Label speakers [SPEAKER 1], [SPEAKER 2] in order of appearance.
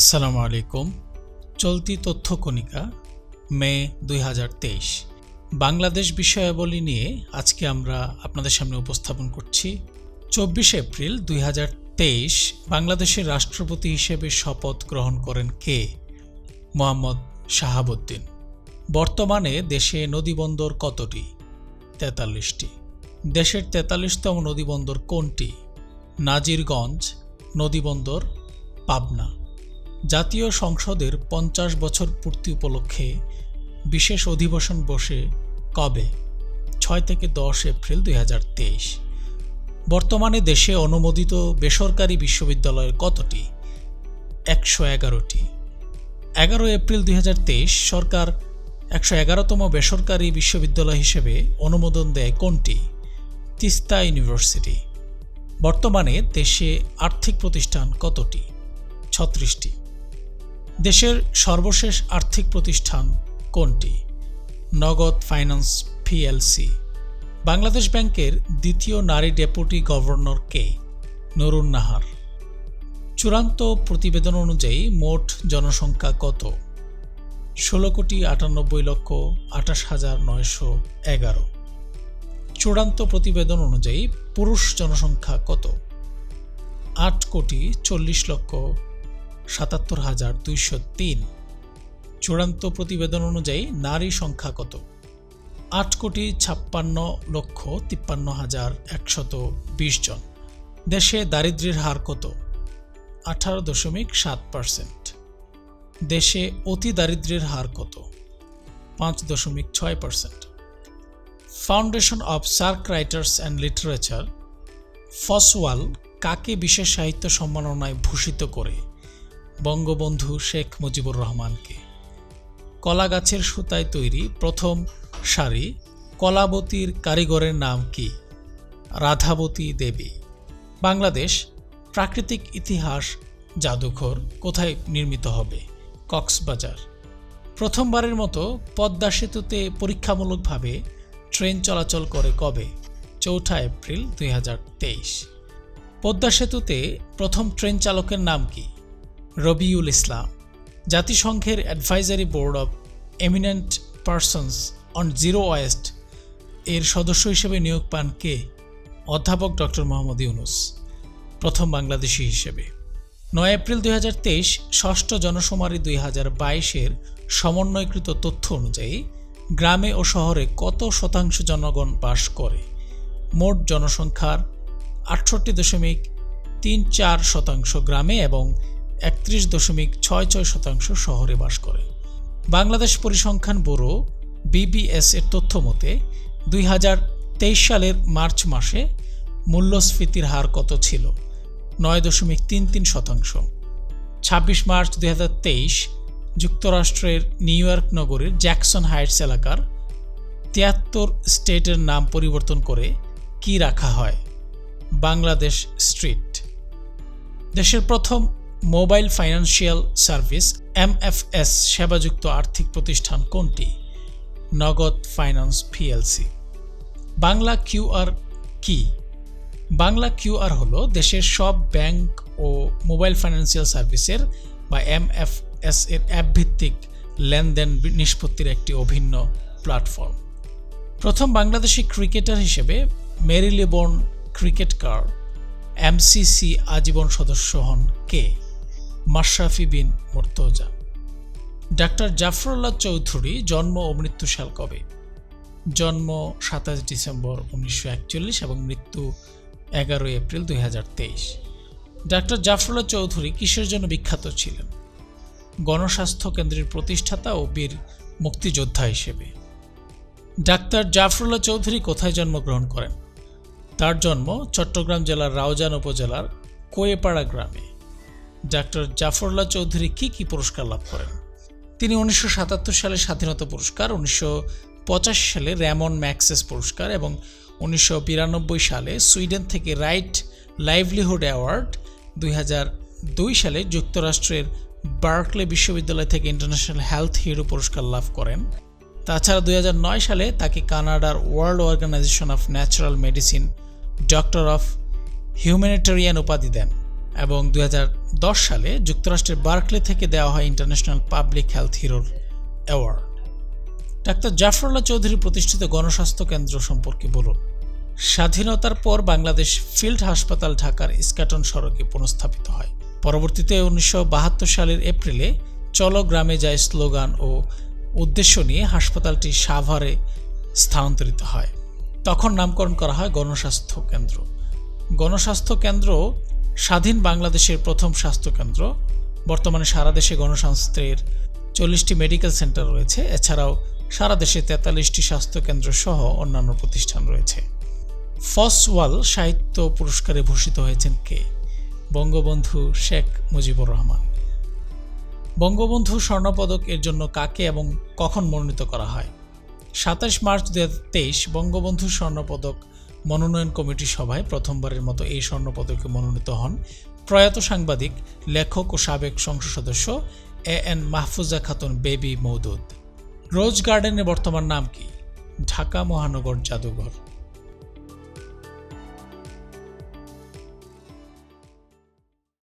[SPEAKER 1] আসসালামু আলাইকুম। চলতি তথ্য কণিকা মে 2023 বাংলাদেশ বিষয়াবলী নিয়ে আজকে আমরা আপনাদের সামনে উপস্থাপন করছি। 24 এপ্রিল 2023 বাংলাদেশের রাষ্ট্রপতি হিসেবে শপথ গ্রহণ করেন কে? মোহাম্মদ শাহাবুদ্দিন। বর্তমানে দেশে নদীবন্দর কতটি? 43টি। দেশের 43তম নদীবন্দর কোনটি? নাজিরগঞ্জ নদীবন্দর, পাবনা। জাতীয় সংসদের 50 বছর পূর্তি উপলক্ষে বিশেষ অধিবেশন বসে কবে? 6 থেকে 10 এপ্রিল 2023। বর্তমানে দেশে অনুমোদিত বেসরকারি বিশ্ববিদ্যালয়ের কতটি? 111টি। 11 এপ্রিল 2023 সরকার 111তম বেসরকারি বিশ্ববিদ্যালয় হিসেবে অনুমোদন দেয় কোনটি? তিস্তা ইউনিভার্সিটি। বর্তমানে দেশে আর্থিক প্রতিষ্ঠান কতটি? 36টি। দেশের সর্বশেষ আর্থিক প্রতিষ্ঠান কোনটি? নগদ ফাইন্যান্স পিএলসি। বাংলাদেশ ব্যাংকের দ্বিতীয় নারী ডেপুটি গভর্নর কে? নুরুন নাহার। চূড়ান্ত প্রতিবেদন অনুযায়ী মোট জনসংখ্যা কত? 16,98,28,911। চূড়ান্ত প্রতিবেদন অনুযায়ী পুরুষ জনসংখ্যা কত? 8,40,77,203। চূড়ান্ত প্রতিবেদন অনুযায়ী নারী সংখ্যা কত? 8,56,53,120 জন। দেশে দারিদ্র্যের হার কত? 18.7%। দেশে অতি দারিদ্র্যের হার কত? 5.6%। Foundation of SAARC writers and literature FOSWAL কাকে বিশেষ সাহিত্য সম্মাননায় ভূষিত করে? বঙ্গবন্ধু শেখ মুজিবুর রহমানকে। কলা গাছের সুতায় তৈরি প্রথম শাড়ি কলাবতীর কারিগরের নাম কি? রাধাবতী দেবী। বাংলাদেশ প্রাকৃতিক ইতিহাস জাদুঘর কোথায় নির্মিত হবে? কক্সবাজার। প্রথমবারের মতো পদ্মা সেতুতে পরীক্ষামূলকভাবে ট্রেন চলাচল করে কবে? 4 এপ্রিল 2023। পদ্মা সেতুতে প্রথম ট্রেন চালকের নাম কি? রবিউল ইসলাম। জাতিসংঘের advisory board of eminent persons on zero waste এর সদস্য হিসেবে নিয়োগ পান কে? অধ্যাপক ডক্টর মোহাম্মদ ইউনুস, প্রথম বাংলাদেশি হিসেবে। 9 এপ্রিল 2023 ষষ্ঠ জনশুমারি 2022-এর সমন্বয়কৃত তথ্য অনুযায়ী গ্রামে ও শহরে কত শতাংশ জনগণ বাস করে? মোট জনসংখ্যার 68.34% গ্রামে এবং 31.66% শহরে বাস করে। বাংলাদেশ পরিসংখ্যান ব্যুরো BBS এর তথ্য মতে 2023 সালের মার্চ মাসে মূল্যস্ফীতির হার কত ছিল? 9.33%। 26 মার্চ 2023 যুক্তরাষ্ট্রের নিউ ইয়র্ক নগরীর জ্যাকসন হাইটস এলাকার 73 স্টেটের নাম পরিবর্তন করে কি রাখা হয়? বাংলাদেশ স্ট্রিট। দেশের প্রথম মোবাইল ফাইন্যান্সিয়াল সার্ভিস MFS সেবাযুক্ত আর্থিক প্রতিষ্ঠান কোনটি? নগদ ফাইন্যান্স পিএলসি। বাংলা QR কি? বাংলা QR হলো দেশের সব ব্যাংক ও মোবাইল ফাইন্যান্সিয়াল সার্ভিসের বা MFS এর অ্যাপ ভিত্তিক লেনদেন নিষ্পত্তির একটি অভিন্ন প্ল্যাটফর্ম। প্রথম বাংলাদেশি ক্রিকেটার হিসেবে মেরিলেবোন ক্রিকেট কার MCC আজীবন সদস্য হন কে? মাশরাফি বিন মুর্তজা। ডাক্তার জাফরুল্লাহ চৌধুরী জন্ম ও মৃত্যু সাল কবে? জন্ম 27 ডিসেম্বর 1941 এবং মৃত্যু 11 এপ্রিল 2023। ডাক্তার জাফরুল্লাহ চৌধুরী কিসের জন্য বিখ্যাত ছিলেন? গণস্বাস্থ্য কেন্দ্রের প্রতিষ্ঠাতা ও বীর মুক্তিযোদ্ধা হিসেবে। ডাক্তার জাফরুল্লাহ চৌধুরী কোথায় জন্মগ্রহণ করেন? তার জন্ম চট্টগ্রাম জেলার রাউজান উপজেলার কোয়েপাড়া গ্রামে। ডাক্তার জাফরুল্লাহ চৌধুরী কি পুরস্কার লাভ করেন? তিনি 1977 সালে স্বাধীনতা পুরস্কার, 1985 সালে র্যামন ম্যাগসেস পুরস্কার এবং 1992 সালে সুইডেন থেকে রাইট লাইভলিহুড অ্যাওয়ার্ড, 2002 সালে যুক্তরাষ্ট্রের বার্কলে বিশ্ববিদ্যালয় থেকে ইন্টারন্যাশনাল হেলথ হিরো পুরস্কার লাভ করেন। তাছাড়া 2009 সালে তাকে কানাডার world organisation of natural medicine doctor of humanitarian উপাধি দেন এবং 2010 সালে যুক্তরাষ্ট্রের বার্কলে থেকে দেওয়া হয় ইন্টারন্যাশনাল পাবলিক হেলথ হিরোর অ্যাওয়ার্ড। ডাক্তার জাফরুল্লাহ চৌধুরী প্রতিষ্ঠিত গণস্বাস্থ্য কেন্দ্র সম্পর্কে বলুন। স্বাধীনতার পর বাংলাদেশ ফিল্ড হাসপাতাল ঢাকার ইস্কাটন সড়কে পুনঃস্থাপিত হয়। পরবর্তীতে 1972 সালের এপ্রিলে চলো গ্রামে যায় স্লোগান ও উদ্দেশ্য নিয়ে হাসপাতালটি সাভারে স্থানান্তরিত হয়। তখন নামকরণ করা হয় গণস্বাস্থ্য কেন্দ্র। গণস্বাস্থ্য কেন্দ্র স্বাধীন বাংলাদেশের প্রথম স্বাস্থ্যকেন্দ্র। বর্তমানে সারা দেশে গণস্বাস্থ্যের 40টি মেডিকেল সেন্টার রয়েছে। এছাড়াও সারা দেশে 43টি স্বাস্থ্যকেন্দ্র সহ অন্যান্য প্রতিষ্ঠান রয়েছে। ফসওয়াল সাহিত্য পুরস্কারে ভূষিত হয়েছেন কে? বঙ্গবন্ধু শেখ মুজিবুর রহমান। বঙ্গবন্ধু স্বর্ণপদক এর জন্য কাকে এবং কখন মনোনীত করা হয়? 27 মার্চ 2023 বঙ্গবন্ধু স্বর্ণপদক মনোনয়ন কমিটি সভায় প্রথমবারের মতো এই স্বর্ণপদকে মনোনীত হন প্রয়াত সাংবাদিক, লেখক ও সাবেক সংসদ সদস্য AN মাহফুজা খাতুন বেবি মওদুদ। রোজ গার্ডেনের বর্তমান নাম কি? ঢাকা মহানগর জাদুঘর।